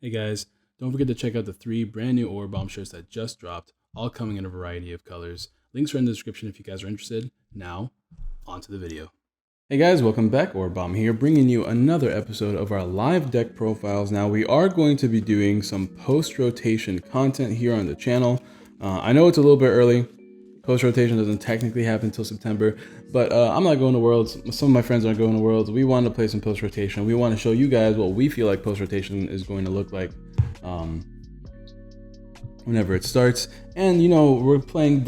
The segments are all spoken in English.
Hey guys, don't forget to check out the 3 brand new Orabomb shirts that just dropped, all coming in a variety of colors. Links are in the description if you guys are interested. Now, on to the video. Hey guys, welcome back. Orabomb here, bringing you another episode of our live deck profiles. Now, we are going to be doing some post-rotation content here on the channel. I know it's a little bit early. Post-rotation doesn't technically happen until September, but I'm not going to Worlds. Some of my friends aren't going to Worlds. We want to play some post-rotation. We want to show you guys what we feel like post-rotation is going to look like whenever it starts. And you know, we're playing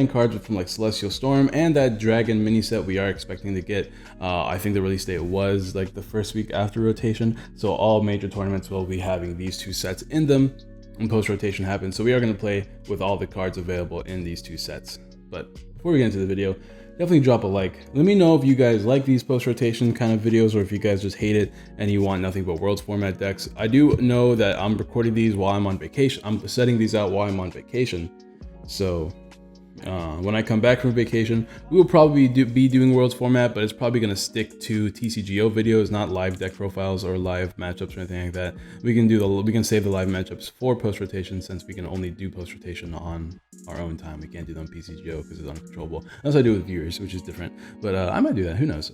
cards from like Celestial Storm and that Dragon mini set we are expecting to get. I think the release date was like the first week after rotation, so all major tournaments will be having these 2 sets in them when post-rotation happens. So we are going to play with all the cards available in these 2 sets. But before we get into the video, definitely drop a like. Let me know if you guys like these post-rotation kind of videos or if you guys just hate it and you want nothing but Worlds format decks. I do know that I'm recording these while I'm on vacation. I'm setting these out while I'm on vacation. So when I come back from vacation, we will probably be doing Worlds format, but it's probably going to stick to TCGO videos, not live deck profiles or live matchups or anything like that. We can save the live matchups for post rotation, since we can only do post rotation on our own time. We can't do them on PCGO because it's uncontrollable, unless I do it with viewers, which is different. But I might do that. Who knows?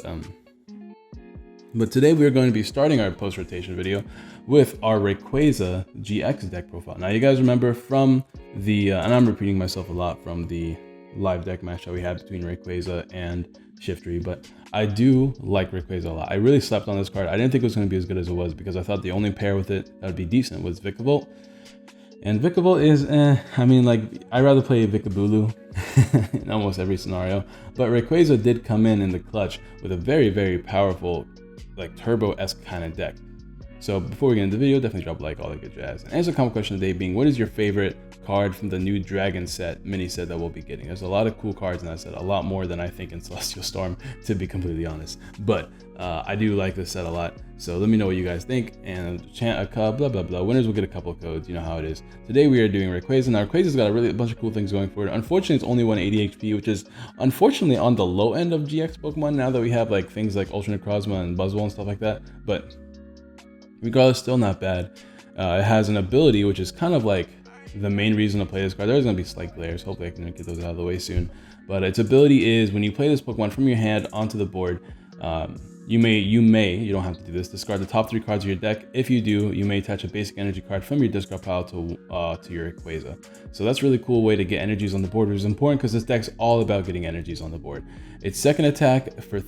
But today we are going to be starting our post-rotation video with our Rayquaza GX deck profile. Now you guys remember from the, and I'm repeating myself a lot, from the live deck match that we had between Rayquaza and Shiftry, but I do like Rayquaza a lot. I really slept on this card. I didn't think it was going to be as good as it was because I thought the only pair with it that would be decent was Vikavolt. And Vikavolt is, I mean, like, I'd rather play Vikabulu in almost every scenario, but Rayquaza did come in the clutch with a very, very powerful, like turbo-esque kind of deck. So before we get into the video, definitely drop a like, all that good jazz. And answer the comment question today being, what is your favorite card from the new Dragon set, mini set that we'll be getting? There's a lot of cool cards in that set, a lot more than I think in Celestial Storm, to be completely honest. But I do like this set a lot. So let me know what you guys think, and chant a cup, blah, blah, blah. Winners will get a couple of codes, you know how it is. Today we are doing Rayquaza. Now Rayquaza's got a bunch of cool things going for it. Unfortunately, it's only 180 HP, which is unfortunately on the low end of GX Pokemon now that we have like things like Ultra Necrozma and Buzzwole and stuff like that. But regardless, still not bad. It has an ability, which is kind of like the main reason to play this card. There's going to be slight glares. Hopefully I can get those out of the way soon. But its ability is when you play this Pokemon from your hand onto the board, you don't have to do this, discard the top 3 cards of your deck. If you do, you may attach a basic energy card from your discard pile to your Rayquaza. So that's a really cool way to get energies on the board, which is important because this deck's all about getting energies on the board. Its second attack for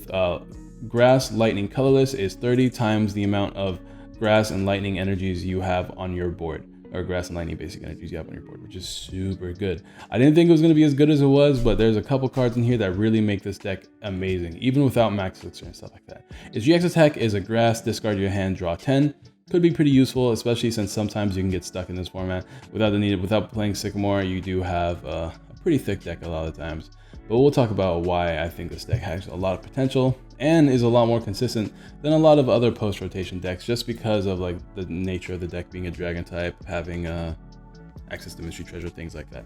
Grass, Lightning, Colorless is 30 times the amount of Grass and Lightning energies you have on your board, or Grass and Lightning basic energies you have on your board, which is super good. I didn't think it was going to be as good as it was, but there's a couple cards in here that really make this deck amazing, even without Max Elixir and stuff like that. Its GX attack is a Grass, discard your hand, draw 10. Could be pretty useful, especially since sometimes you can get stuck in this format. Without playing Sycamore, you do have a pretty thick deck a lot of the times. But we'll talk about why I think this deck has a lot of potential and is a lot more consistent than a lot of other post-rotation decks, just because of like the nature of the deck being a dragon type, having access to mystery treasure, things like that.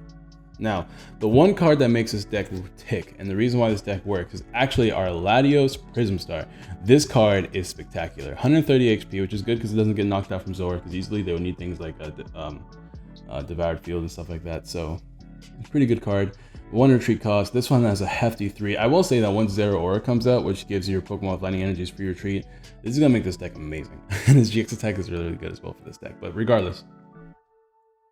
Now, the one card that makes this deck tick, and the reason why this deck works, is actually our Latios Prism Star. This card is spectacular. 130 HP, which is good because it doesn't get knocked out from Zora, because easily they would need things like Devoured Field and stuff like that. So it's a pretty good card. 1 retreat cost. This one has a hefty 3. I will say that once Zero Aura comes out, which gives your Pokemon with lightning energies free retreat, this is going to make this deck amazing. And his GX attack is really, really good as well for this deck. But regardless,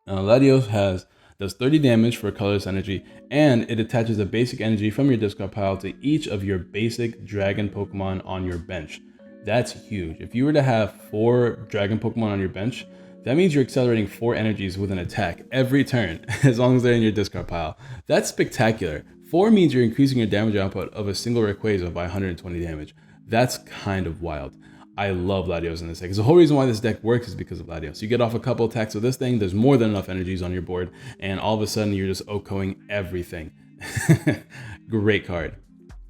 Latios does 30 damage for a colorless energy, and it attaches a basic energy from your discard pile to each of your basic dragon Pokemon on your bench. That's huge. If you were to have 4 dragon Pokemon on your bench, that means you're accelerating 4 energies with an attack every turn, as long as they're in your discard pile. That's spectacular. 4 means you're increasing your damage output of a single Rayquaza by 120 damage. That's kind of wild. I love Latios in this deck. The whole reason why this deck works is because of Latios. You get off a couple attacks with this thing, there's more than enough energies on your board, and all of a sudden you're just OHKOing everything. Great card.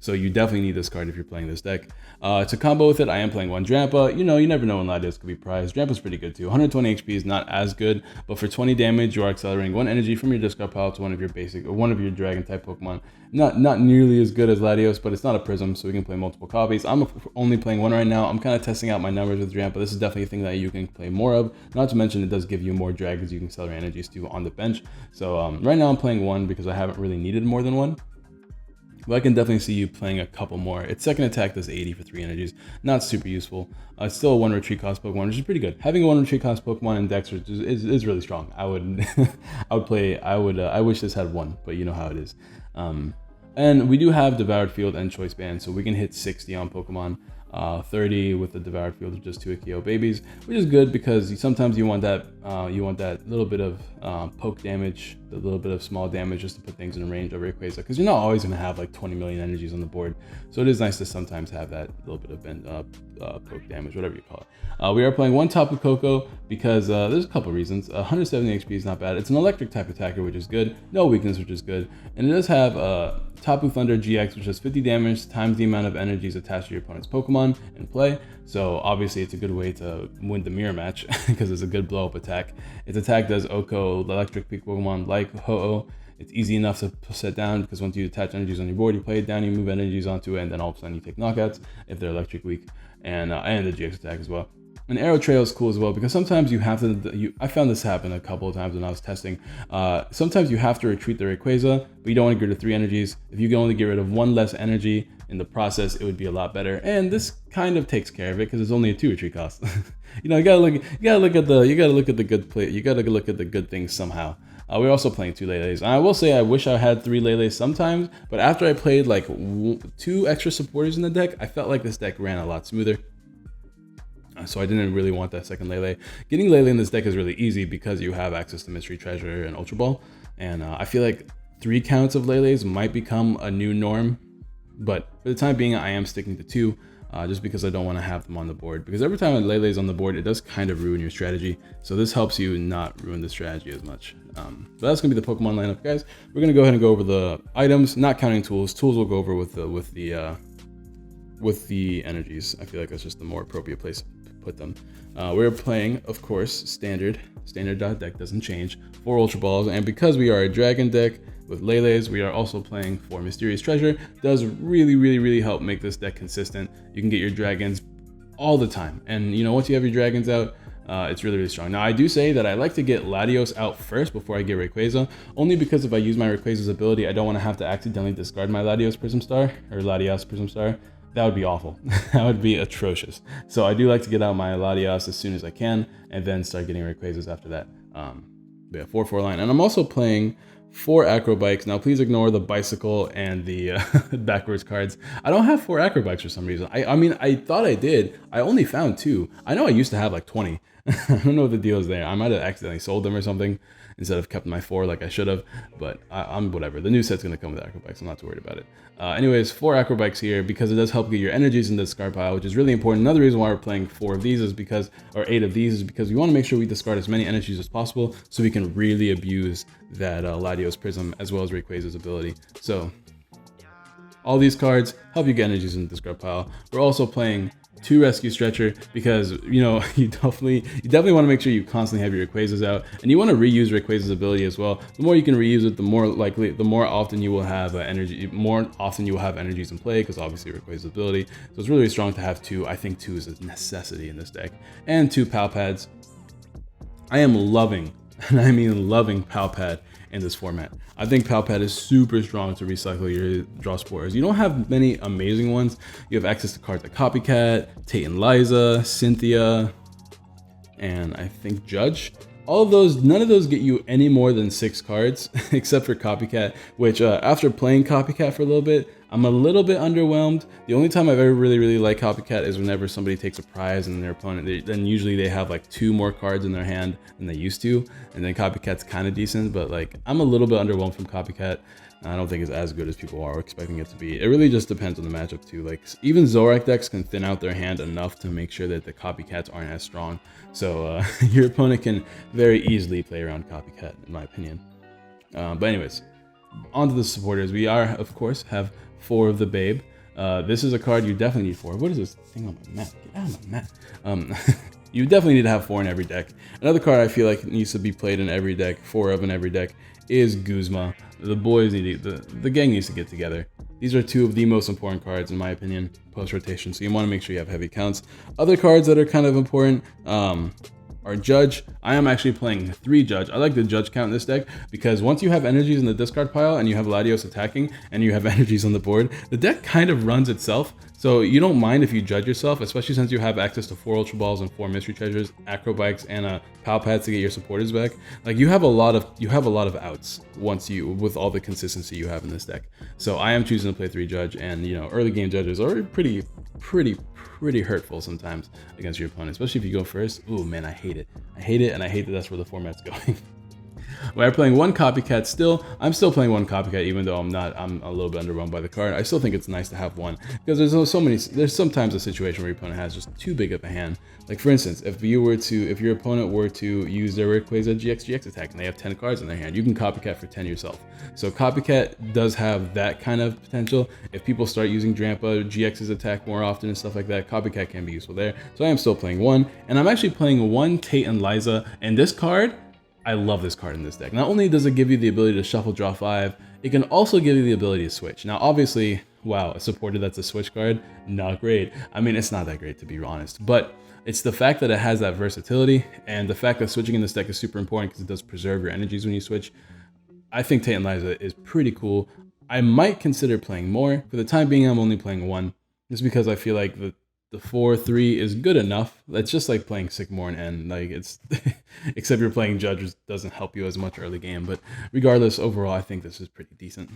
So you definitely need this card if you're playing this deck. To combo with it, I am playing one Drampa. You know, you never know when Latios could be prized. Drampa's pretty good too. 120 HP is not as good, but for 20 damage, you are accelerating 1 energy from your discard pile to one of your basic or one of your dragon type Pokemon. Not nearly as good as Latios, but it's not a Prism, so we can play multiple copies. I'm only playing one right now. I'm kind of testing out my numbers with Drampa. This is definitely a thing that you can play more of. Not to mention, it does give you more dragons you can accelerate energies to on the bench. So right now I'm playing one because I haven't really needed more than one. But I can definitely see you playing a couple more. Its second attack does 80 for 3 energies. Not super useful. It's still a 1 retreat cost Pokemon, which is pretty good. Having a 1 retreat cost Pokemon in decks is really strong. I would I wish this had 1, but you know how it is. And we do have Devoured Field and Choice Band, so we can hit 60 on Pokemon. 30 with the Devoured Field of just 2 Akio babies, which is good because sometimes you want that little bit of poke damage, the little bit of small damage just to put things in range of Rayquaza, because you're not always going to have like 20 million energies on the board. So it is nice to sometimes have that little bit of poke damage, whatever you call it. We are playing one Tapu Koko because there's a couple reasons. 170 HP is not bad. It's an electric type attacker, which is good. No weakness, which is good. And it does have Tapu Thunder GX, which does 50 damage times the amount of energies attached to your opponent's Pokemon in play. So obviously it's a good way to win the mirror match because it's a good blow up attack. Its attack does Oko, the electric peak Pokemon like Ho-Oh. It's easy enough to set down because once you attach energies on your board, you play it down, you move energies onto it, and then all of a sudden you take knockouts if they're electric weak, and the GX attack as well. And Arrow Trail is cool as well because sometimes you have to, I found this happen a couple of times when I was testing. Sometimes you have to retreat the Rayquaza, but you don't want to get rid of 3 energies. If you can only get rid of 1 less energy in the process, it would be a lot better. And this kind of takes care of it because it's only a 2 retreat cost. You know, you gotta look at the good play. You gotta look at the good things somehow. We're also playing 2 Lele's. And I will say I wish I had 3 Lele's sometimes, but after I played like 2 extra supporters in the deck, I felt like this deck ran a lot smoother. So I didn't really want that second Lele. Getting Lele in this deck is really easy because you have access to Mystery Treasure and Ultra Ball. And I feel like 3 counts of Lele's might become a new norm. But for the time being, I am sticking to 2 just because I don't want to have them on the board. Because every time a Lele's on the board, it does kind of ruin your strategy. So this helps you not ruin the strategy as much. But that's going to be the Pokemon lineup, guys. We're going to go ahead and go over the items, not counting tools. Tools will go over with the energies. I feel like that's just the more appropriate place to put them. We're playing, of course, standard deck doesn't change, 4 Ultra Balls, and because we are a Dragon deck with Lele's, we are also playing for Mysterious Treasure. Does really help make this deck consistent. You can get your dragons all the time, and you know, once you have your dragons out, it's really strong. Now I do say that I like to get Latios out first before I get Rayquaza, only because if I use my Rayquaza's ability, I don't want to have to accidentally discard my Latios Prism Star or Latios Prism Star. That would be awful. That would be atrocious. So I do like to get out my Latios as soon as I can and then start getting Rayquazas after that. Yeah, 4/4 line. And I'm also playing 4 Acrobikes. Now please ignore the bicycle and the backwards cards. I don't have 4 Acrobikes for some reason. I mean, I thought I did. I only found 2. I know I used to have like 20. I don't know what the deal is there. I might have accidentally sold them or something instead of kept my 4 like I should have, but I'm whatever. The new set's gonna come with Acrobikes. I'm not too worried about it. Anyways, 4 Acrobikes here because it does help get your energies in the discard pile, which is really important. Another reason why we're playing 4 of these is because, or 8 of these, is because we want to make sure we discard as many energies as possible so we can really abuse that Latios Prism as well as Rayquaza's ability. So all these cards help you get energies in the discard pile. We're also playing 2 Rescue Stretcher because, you know, you definitely want to make sure you constantly have your Rayquazas out, and you want to reuse Rayquaza's ability as well. The more you can reuse it, the more often you will have energies in play, because obviously Rayquaza's ability. So it's really strong to have 2. I think 2 is a necessity in this deck, and 2 Pal Pads. I am loving, and I mean loving, Pal Pad in this format. I think Pal Pad is super strong to recycle your draw spores. You don't have many amazing ones. You have access to cards like Copycat, Tate and Liza, Cynthia, and I think Judge. All of those, none of those get you any more than 6 cards, except for Copycat, which after playing Copycat for a little bit, I'm a little bit underwhelmed. The only time I've ever really liked Copycat is whenever somebody takes a prize and their opponent, then usually they have like 2 more cards in their hand than they used to, and then Copycat's kind of decent, but like I'm a little bit underwhelmed from Copycat. I don't think it's as good as people are expecting it to be. It really just depends on the matchup too. Like even Zorak decks can thin out their hand enough to make sure that the Copycats aren't as strong. So your opponent can very easily play around Copycat, in my opinion. But anyways, on to the supporters. We are, of course, have 4 of the Babe. This is a card you definitely need 4. What is this thing on my map? Get out of my map. You definitely need to have 4 in every deck. Another card I feel like needs to be played in every deck, 4 of in every deck, is Guzma. The boys need to, the gang needs to get together. These are 2 of the most important cards in my opinion, post-rotation, so you want to make sure you have heavy counts. Other cards that are kind of important are Judge. I am actually playing 3 Judge. I like the Judge count in this deck because once you have energies in the discard pile and you have Latios attacking and you have energies on the board, the deck kind of runs itself. So you don't mind if you Judge yourself, especially since you have access to 4 Ultra Balls and 4 Mystery Treasures, Acro Bikes, and Pal Pads to get your supporters back. Like you have a lot of outs once with all the consistency you have in this deck. So I am choosing to play 3 Judge, and you know, early game Judges are pretty hurtful sometimes against your opponent, especially if you go first. Ooh man, I hate it. I hate it, and I hate that that's where the format's going. We're playing 1 Copycat still. I'm still playing 1 Copycat even though I'm a little bit underwhelmed by the card. I still think it's nice to have 1 because there's sometimes a situation where your opponent has just too big of a hand. Like for instance, if your opponent were to use their Rayquaza GX attack and they have 10 cards in their hand, you can Copycat for 10 yourself. So Copycat does have that kind of potential. If people start using Drampa GX's attack more often and stuff like that, Copycat can be useful there. So I am still playing 1, and I'm actually playing 1 Tate and Liza, and this card, I love this card in this deck. Not only does it give you the ability to shuffle, draw 5, it can also give you the ability to switch. Now, obviously, wow, a supporter that's a switch card, not great. I mean, it's not that great to be honest, but it's the fact that it has that versatility and the fact that switching in this deck is super important because it does preserve your energies when you switch. I think Tate and Liza is pretty cool. I might consider playing more. For the time being, I'm only playing 1, just because I feel like the 4-3 is good enough. It's just like playing Sycamore and N. Like it's, except you're playing Judge, which doesn't help you as much early game. But regardless, overall, I think this is pretty decent.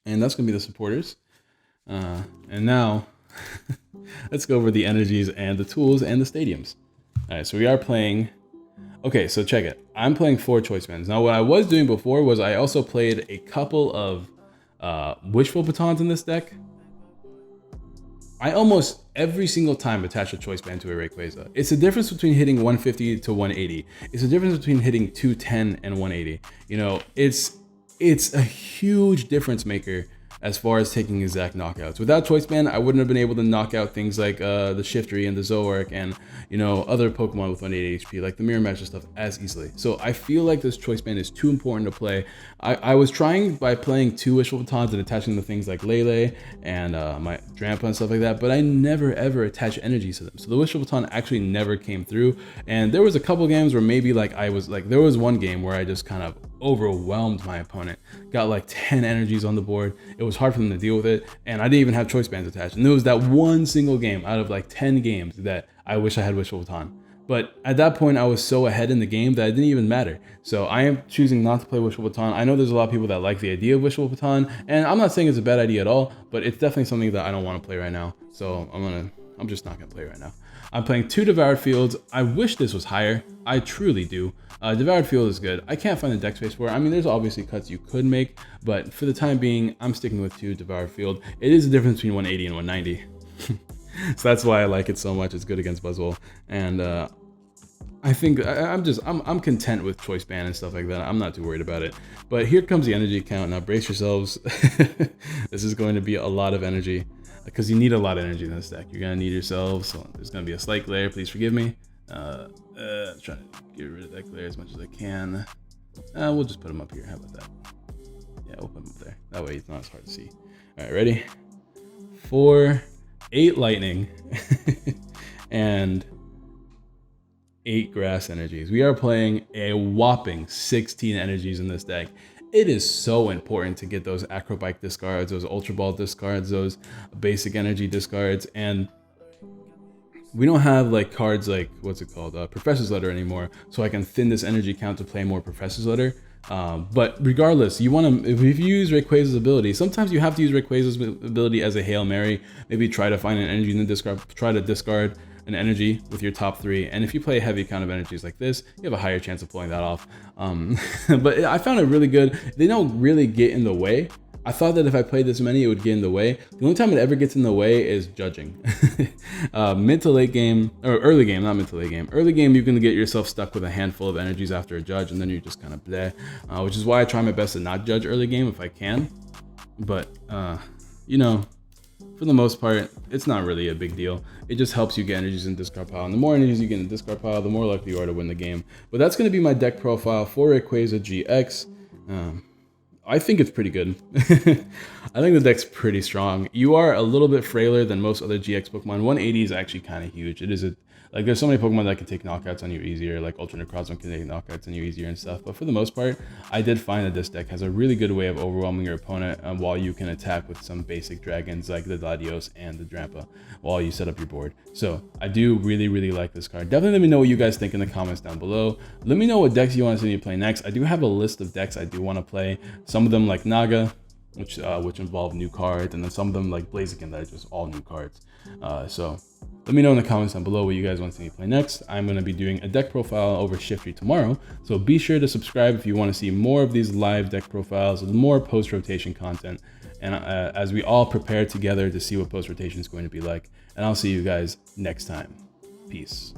And that's gonna be the supporters. And now, let's go over the energies and the tools and the stadiums. All right, so we are playing. Okay, so check it. I'm playing 4 choice bands. Now, what I was doing before was I also played a couple of Wishful Batons in this deck. I almost every single time attach a choice band to a Rayquaza. It's the difference between hitting 150 to 180. It's the difference between hitting 210 and 180. You know, it's a huge difference maker as far as taking exact knockouts. Without choice band, I wouldn't have been able to knock out things like the Shiftry and the Zoroark and, you know, other Pokemon with 180 HP, like the Mirror Match and stuff, as easily. So I feel like this choice band is too important to play. I was trying by playing 2 Wishful Batons and attaching the things like Lele and my Drampa and stuff like that, but I never ever attach energies to them. So the Wishful Baton actually never came through. And there was a couple games where maybe like there was one game where I just kind of overwhelmed my opponent, got like 10 energies on the board. It was hard for them to deal with it, and I didn't even have choice bands attached. And there was that one single game out of like 10 games that I wish I had Wishful Baton. But at that point, I was so ahead in the game that it didn't even matter. So I am choosing not to play Wishful Baton. I know there's a lot of people that like the idea of Wishful Baton, and I'm not saying it's a bad idea at all, but it's definitely something that I don't want to play right now. So I'm just not gonna play right now. I'm playing 2 Devoured Fields. I wish this was higher. I truly do. Devoured Field is good. I can't find the deck space for it. I mean, there's obviously cuts you could make, but for the time being, I'm sticking with 2 Devoured Field. It is a difference between 180 and 190. So that's why I like it so much. It's good against Buzzwole. And I think I'm content with choice ban and stuff like that. I'm not too worried about it. But here comes the energy count. Now brace yourselves. This is going to be a lot of energy because you need a lot of energy in this deck. You're gonna need yourselves. So there's gonna be a slight glare. Please forgive me. I'm trying to get rid of that glare as much as I can. We'll just put them up here. How about that? Yeah, we'll put them up there. That way it's not as hard to see. All right, ready? 4, 8 lightning, and 8 grass energies. We are playing a whopping 16 energies in this deck. It is so important to get those Acrobike discards, those Ultra Ball discards, those basic energy discards, and we don't have like cards like, what's it called, Professor's Letter anymore, so I can thin this energy count to play more Professor's Letter. But regardless, you want to, if you use Rayquaza's ability, sometimes you have to use Rayquaza's ability as a Hail Mary. Maybe try to find an energy in the discard, try to discard an energy with your top 3, and if you play a heavy count of energies like this, you have a higher chance of pulling that off. But I found it really good. They don't really get in the way. I thought that if I played this many, it would get in the way. The only time it ever gets in the way is judging. Mid to late game, or early game, not mid to late game. Early game, you can get yourself stuck with a handful of energies after a judge, and then you're just kind of bleh. Which is why I try my best to not judge early game if I can. But, you know, for the most part, it's not really a big deal. It just helps you get energies in discard pile. And the more energies you get in the discard pile, the more likely you are to win the game. But that's going to be my deck profile for Rayquaza GX. I think it's pretty good. I think the deck's pretty strong. You are a little bit frailer than most other GX Pokemon. 180 is actually kind of huge. It is like there's so many Pokemon that can take knockouts on you easier, like Ultra Necrozma can take knockouts on you easier and stuff. But for the most part, I did find that this deck has a really good way of overwhelming your opponent while you can attack with some basic dragons like the Latios and the Drampa while you set up your board. So I do really like this card. Definitely let me know what you guys think in the comments down below. Let me know what decks you want to see me play next. I do have a list of decks I do want to play. Some of them like Naga, which involve new cards, and then some of them like Blaziken that are just all new cards. So let me know in the comments down below what you guys want to see me play next. I'm going to be doing a deck profile over Shiftry tomorrow, so be sure to subscribe if you want to see more of these live deck profiles and more post-rotation content, and as we all prepare together to see what post-rotation is going to be like. And I'll see you guys next time. Peace.